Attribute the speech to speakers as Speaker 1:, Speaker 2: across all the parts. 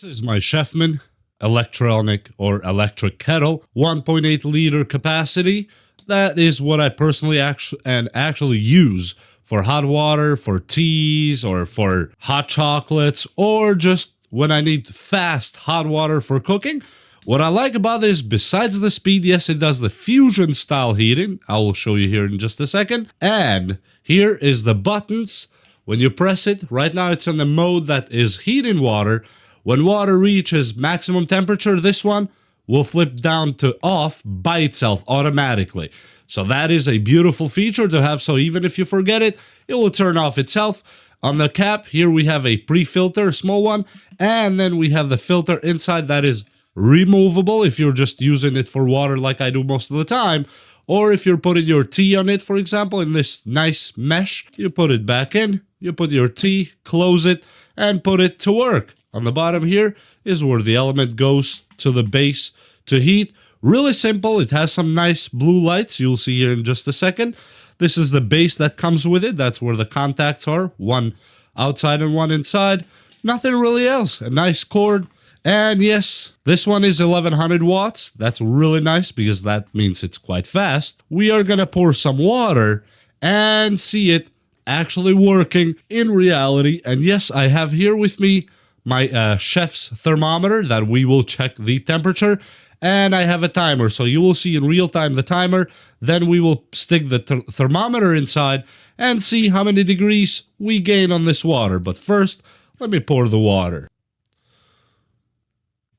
Speaker 1: This is my Chefman electronic or electric kettle, 1.8 liter capacity. That is what I personally actually use for hot water, for teas, or for hot chocolates, or just when I need fast hot water for cooking. What I like about this, besides the speed, yes, it does the fusion style heating. I will show you here in just a second. And here is the buttons. When you press it, right now it's in the mode that is heating water. When water reaches maximum temperature, this one will flip down to off by itself automatically. So that is a beautiful feature to have. So even if you forget it, it will turn off itself. On the cap, here we have a pre-filter, a small one. And then we have the filter inside that is removable if you're just using it for water like I do most of the time. Or if you're putting your tea on it, for example, in this nice mesh, you put it back in, you put your tea, close it, and put it to work. On the bottom here is where the element goes to the base to heat. Really simple. It has some nice blue lights. You'll see here in just a second. This is the base that comes with it. That's where the contacts are. One outside and one inside. Nothing really else. A nice cord. And yes, this one is 1100 watts. That's really nice because that means it's quite fast. We are gonna pour some water and see it actually working in reality. And yes, I have here with me my chef's thermometer that we will check the temperature, and I have a timer, so you will see in real time the timer. Then we will stick the thermometer inside and see how many degrees we gain on this water. But first, let me pour the water.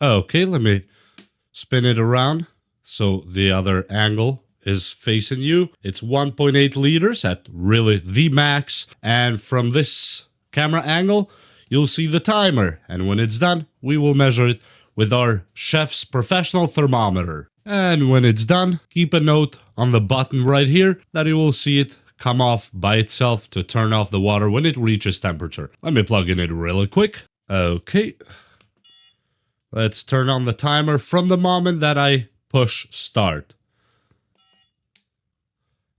Speaker 1: Okay, let me spin it around so the other angle is facing you. It's 1.8 liters at really the max. And from this camera angle, you'll see the timer. And when it's done, we will measure it with our chef's professional thermometer. And when it's done, keep a note on the button right here that you will see it come off by itself to turn off the water when it reaches temperature. Let me plug in it really quick. Okay. Let's turn on the timer from the moment that I push start.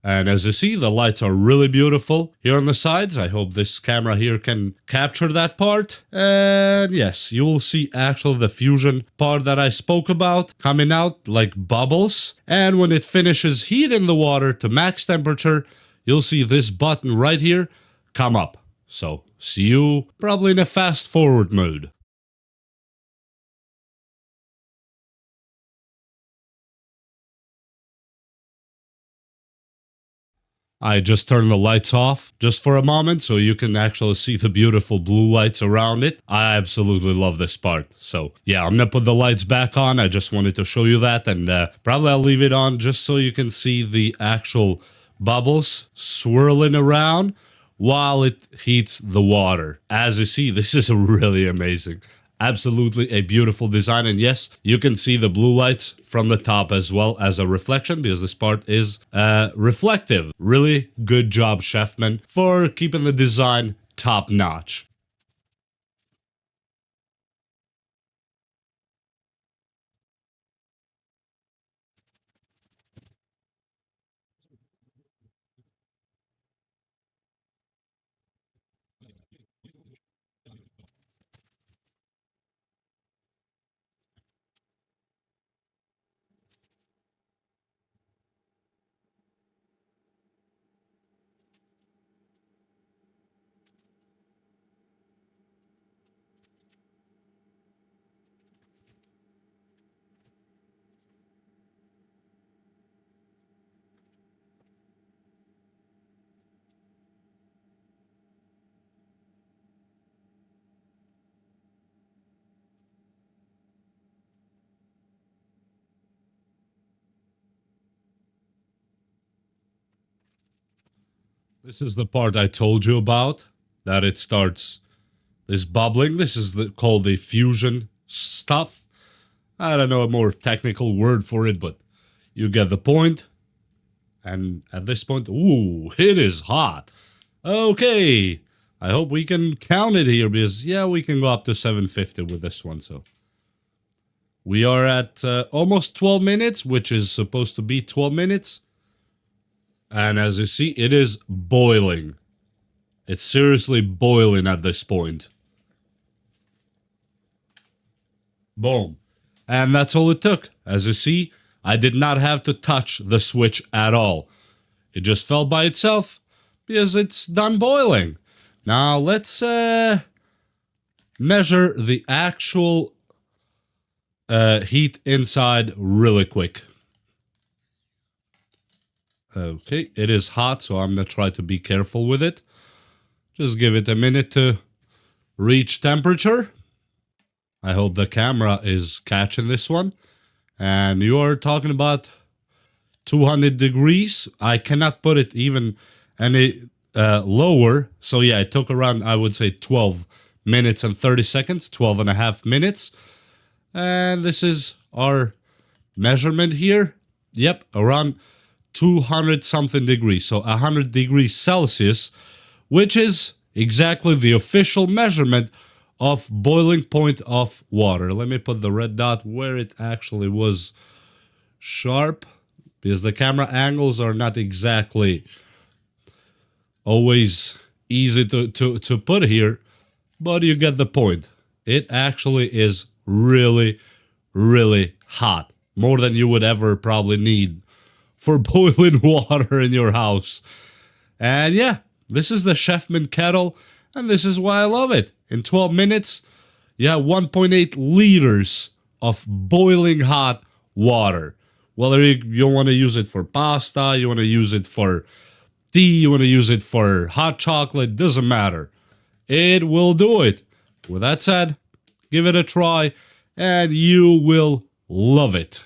Speaker 1: And as you see, the lights are really beautiful here on the sides. I hope this camera here can capture that part. And yes, you will see actually the fusion part that I spoke about coming out like bubbles. And when it finishes heating the water to max temperature, you'll see this button right here come up. So see you probably in a fast forward mode. I just turned the lights off just for a moment so you can actually see the beautiful blue lights around it. I absolutely love this part. So yeah, I'm gonna put the lights back on. I just wanted to show you that, and probably I'll leave it on just so you can see the actual bubbles swirling around while it heats the water. As you see, this is really amazing. Absolutely a beautiful design, and yes, you can see the blue lights from the top as well as a reflection because this part is reflective. Really good job, Chefman, for keeping the design top notch. This is the part I told you about, that it starts this bubbling. This is called the fusion stuff. I don't know a more technical word for it, but you get the point. And at this point, ooh, it is hot. Okay, I hope we can count it here because, yeah, we can go up to 750 with this one. So we are at almost 12 minutes, which is supposed to be 12 minutes. And as you see, it is boiling. It's seriously boiling at this point. Boom. And that's all it took. As you see, I did not have to touch the switch at all. It just fell by itself because it's done boiling. Now let's measure the actual heat inside really quick. Okay, it is hot, so I'm gonna try to be careful with it. Just give it a minute to reach temperature. I hope the camera is catching this one. And you're talking about 200 degrees. I cannot put it even any lower. So yeah, it took around, I would say, 12 minutes and 30 seconds, 12 and a half minutes. And this is our measurement here. Yep, around 200 something degrees. So 100 degrees Celsius, which is exactly the official measurement of boiling point of water. Let me put the red dot where it actually was sharp, because the camera angles are not exactly always easy to put here, but you get the point. It actually is really, really hot. More than you would ever probably need for boiling water in your house. And yeah, this is the Chefman kettle, and this is why I love it. In 12 minutes, you have 1.8 liters of boiling hot water. Whether you want to use it for pasta, you want to use it for tea, you want to use it for hot chocolate, doesn't matter. It will do it. With that said, give it a try, and you will love it.